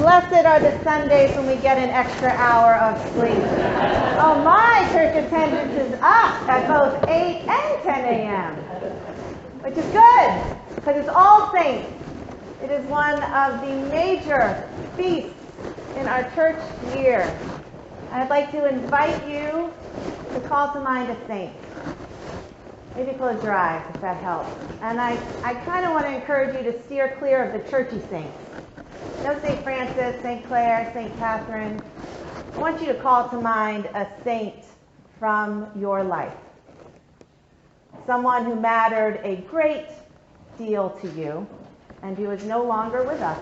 Blessed are the Sundays when we get an extra hour of sleep. Oh, my church attendance is up at both 8 and 10 a.m., which is good, because it's All Saints. It is one of the major feasts in our church year. I'd like to invite you to call to mind a saint. Maybe close your eyes if that helps. And I kind of want to encourage you to steer clear of the churchy saints. No St. Francis, St. Clare, St. Catherine. I want you to call to mind a saint from your life. Someone who mattered a great deal to you and who is no longer with us.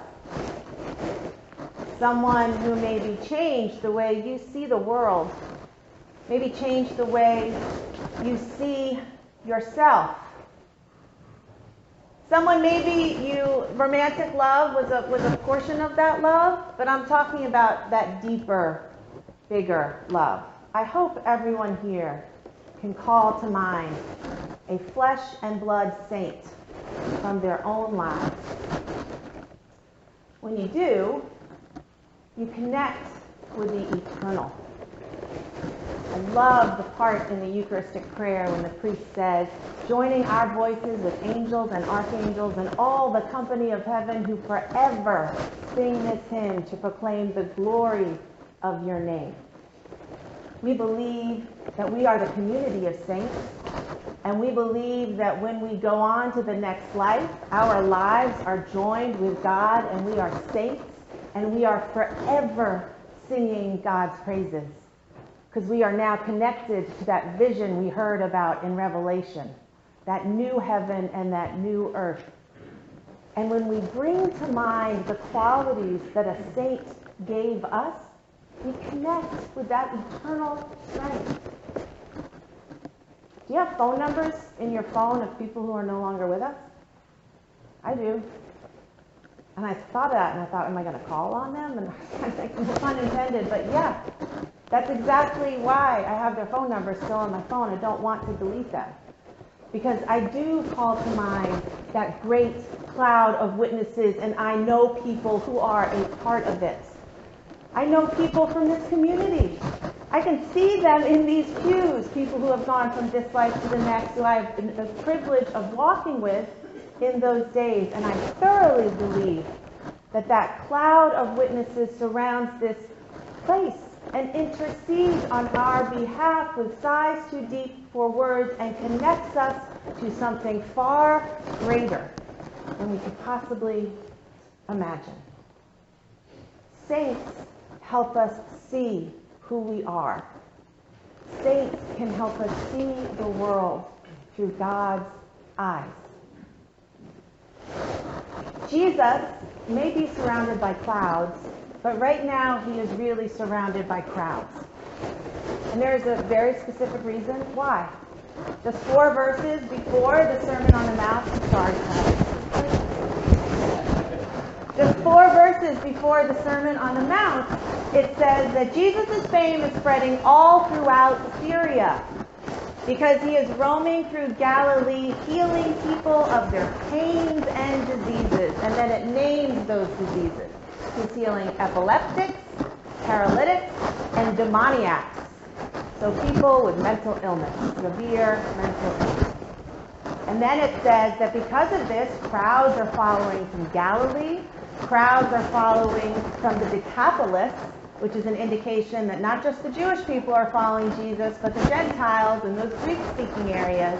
Someone who maybe changed the way you see the world, maybe changed the way you see yourself. Someone maybe romantic love was a portion of that love, but I'm talking about that deeper, bigger love. I hope everyone here can call to mind a flesh and blood saint from their own lives. When you do, you connect with the eternal. I love the part in the Eucharistic prayer when the priest says, joining our voices with angels and archangels and all the company of heaven who forever sing this hymn to proclaim the glory of your name. We believe that we are the community of saints, and we believe that when we go on to the next life, our lives are joined with God, and we are saints, and we are forever singing God's praises, because we are now connected to that vision we heard about in Revelation, that new heaven and that new earth. And when we bring to mind the qualities that a saint gave us, we connect with that eternal strength. Do you have phone numbers in your phone of people who are no longer with us? I do. And I thought of that, and I thought, am I going to call on them? And I was like, no pun intended, but yeah. That's exactly why I have their phone numbers still on my phone. I don't want to delete them. Because I do call to mind that great cloud of witnesses, and I know people who are a part of it. I know people from this community. I can see them in these pews, people who have gone from this life to the next, who I have the privilege of walking with in those days. And I thoroughly believe that that cloud of witnesses surrounds this place and intercedes on our behalf with sighs too deep for words and connects us to something far greater than we could possibly imagine. Saints help us see who we are. Saints can help us see the world through God's eyes. Jesus may be surrounded by clouds, but right now he is really surrounded by crowds. And there is a very specific reason why. Just 4 verses before the Sermon on the Mount, just 4 verses before the Sermon on the Mount, it says that Jesus' fame is spreading all throughout Syria because he is roaming through Galilee, healing people of their pains and diseases. And then it names those diseases. He's healing epileptics, paralytics, and demoniacs. So people with mental illness, severe mental illness. And then it says that because of this, crowds are following from Galilee, crowds are following from the Decapolis, which is an indication that not just the Jewish people are following Jesus, but the Gentiles in those Greek-speaking areas.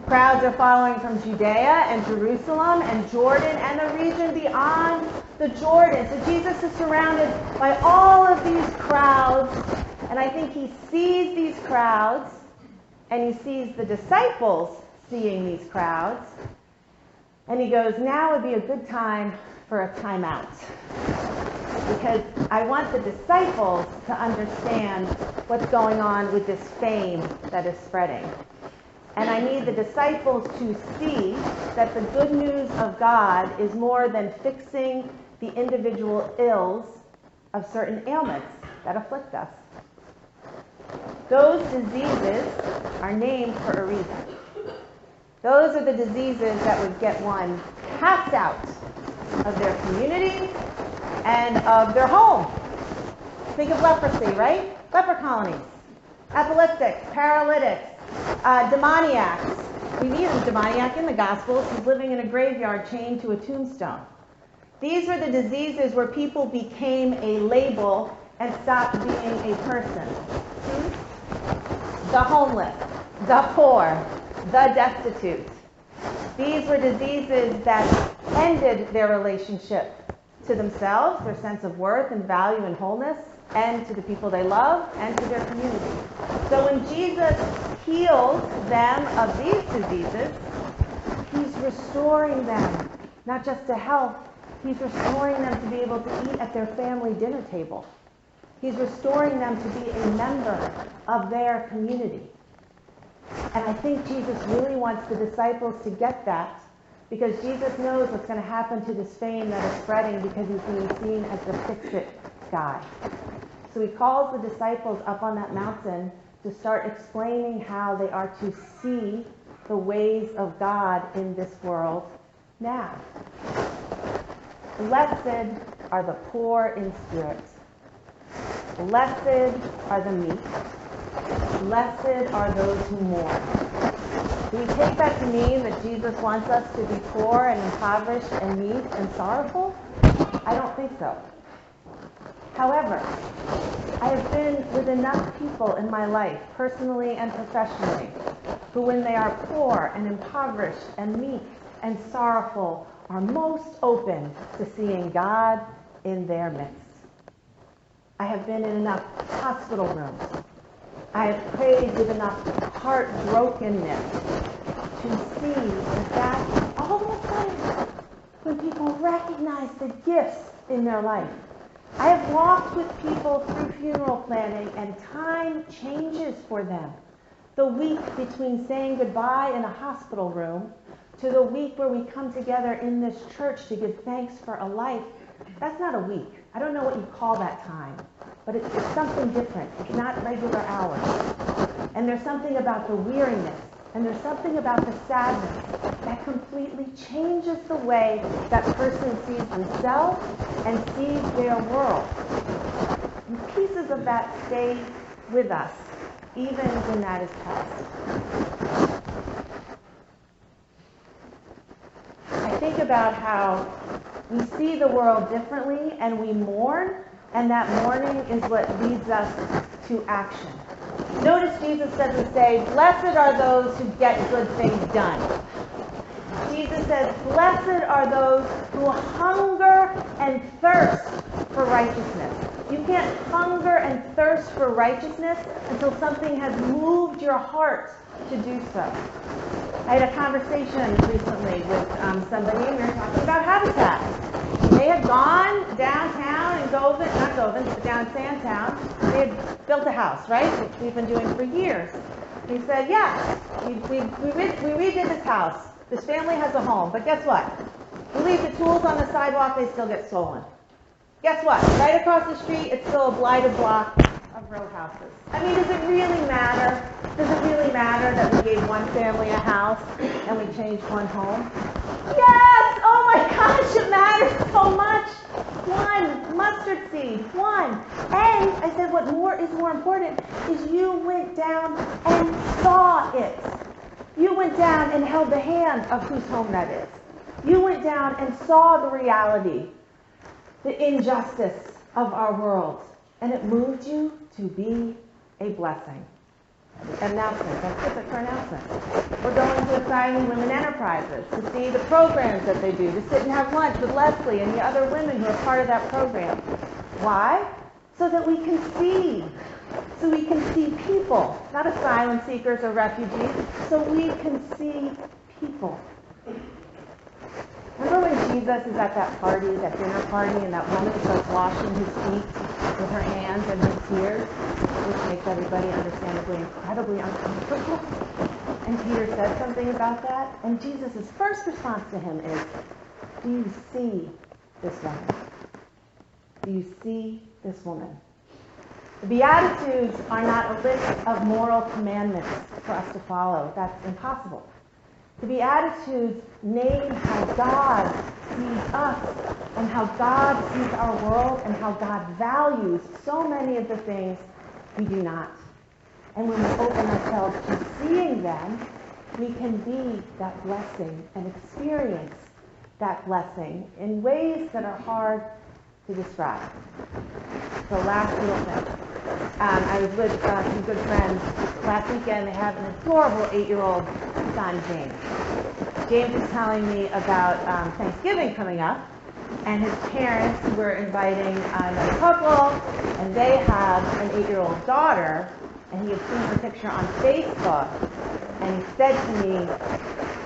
Crowds are following from Judea and Jerusalem and Jordan and the region beyond the Jordan. So Jesus is surrounded by all of these crowds, and I think he sees these crowds, and he sees the disciples seeing these crowds, and he goes, now would be a good time for a timeout. Because I want the disciples to understand what's going on with this fame that is spreading. And I need the disciples to see that the good news of God is more than fixing the individual ills of certain ailments that afflict us. Those diseases are named for a reason. Those are the diseases that would get one cast out of their community, and of their home. Think of leprosy, right? Leper colonies, epileptics, paralytics, demoniacs. We meet a demoniac in the Gospels who's living in a graveyard chained to a tombstone. These were the diseases where people became a label and stopped being a person. The homeless, the poor, the destitute. These were diseases that ended their relationship to themselves, their sense of worth and value and wholeness, and to the people they love, and to their community. So when Jesus heals them of these diseases, he's restoring them, not just to health, he's restoring them to be able to eat at their family dinner table. He's restoring them to be a member of their community. And I think Jesus really wants the disciples to get that, because Jesus knows what's going to happen to this fame that is spreading because he's being seen as the fix-it guy. So he calls the disciples up on that mountain to start explaining how they are to see the ways of God in this world now. Blessed are the poor in spirit. Blessed are the meek. Blessed are those who mourn. Do we take that to mean that Jesus wants us to be poor and impoverished and meek and sorrowful? I don't think so. However, I have been with enough people in my life, personally and professionally, who when they are poor and impoverished and meek and sorrowful are most open to seeing God in their midst. I have been in enough hospital rooms. I have prayed with enough heartbrokenness to see that all of a sudden, when people recognize the gifts in their life, I have walked with people through funeral planning, and time changes for them. The week between saying goodbye in a hospital room to the week where we come together in this church to give thanks for a life, that's not a week. I don't know what you call that time, but it's something different. It's not regular hours. And there's something about the weariness, and there's something about the sadness that completely changes the way that person sees themselves and sees their world. And pieces of that stay with us, even when that is past. I think about how we see the world differently and we mourn, and that mourning is what leads us to action. Notice Jesus doesn't say, blessed are those who get good things done. Jesus says, blessed are those who hunger and thirst for righteousness. You can't hunger and thirst for righteousness until something has moved your heart to do so. I had a conversation recently with somebody, and we were talking about Habitat. They had gone downtown in Govan, not Govan, but down Sandtown. They had built a house, right, which we've been doing for years. He said, yeah, we redid this house. This family has a home, but guess what? We leave the tools on the sidewalk, they still get stolen. Guess what? Right across the street, it's still a blighted block of row houses. I mean, does it really matter? Does it really matter that we gave one family a house and we changed one home? Yes! Oh my gosh, it matters so much. One mustard seed, one. And I said what is more important is you went down and saw it. You went down and held the hand of whose home that is. You went down and saw the reality, the injustice of our world, and it moved you to be a blessing. Announcement. That's it for announcement. We're going to Asylum Women Enterprises to see the programs that they do, to sit and have lunch with Leslie and the other women who are part of that program. Why? So that we can see. So we can see people, not asylum seekers or refugees, so we can see people. Remember when Jesus is at that party, that dinner party, and that woman starts washing his feet with her hands and her tears, which makes everybody understandably incredibly uncomfortable? And Peter said something about that, and Jesus' first response to him is, do you see this woman? Do you see this woman? The Beatitudes are not a list of moral commandments for us to follow. That's impossible. The Beatitudes name how God sees us and how God sees our world and how God values so many of the things we do not. And when we open ourselves to seeing them, we can be that blessing and experience that blessing in ways that are hard to describe. So last little thing. I was with some good friends last weekend. They have an adorable 8-year-old son, James. James was telling me about Thanksgiving coming up, and his parents were inviting another couple, and they have an 8-year-old daughter, and he had seen her picture on Facebook, and he said to me,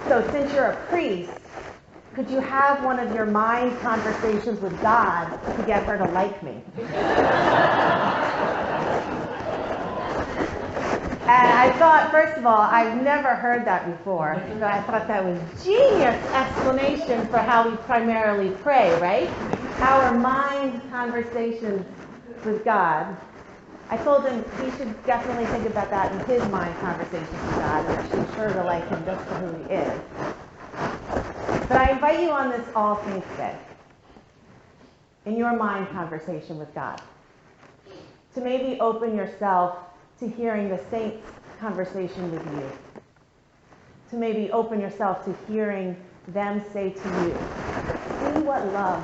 so since you're a priest, could you have one of your mind conversations with God to get her to like me? And I thought, first of all, I've never heard that before. So I thought that was genius explanation for how we primarily pray, right? Our mind conversations with God. I told him he should definitely think about that in his mind conversations with God, and she's sure to like him just for who he is. But I invite you on this All Saints Day, in your mind conversation with God, to maybe open yourself to hearing the saints' conversation with you, to maybe open yourself to hearing them say to you, see what love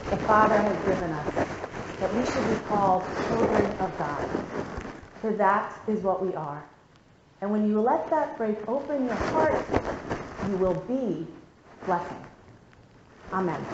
the Father has given us, that we should be called children of God, for that is what we are. And when you let that break open your heart, you will be blessing. Amen.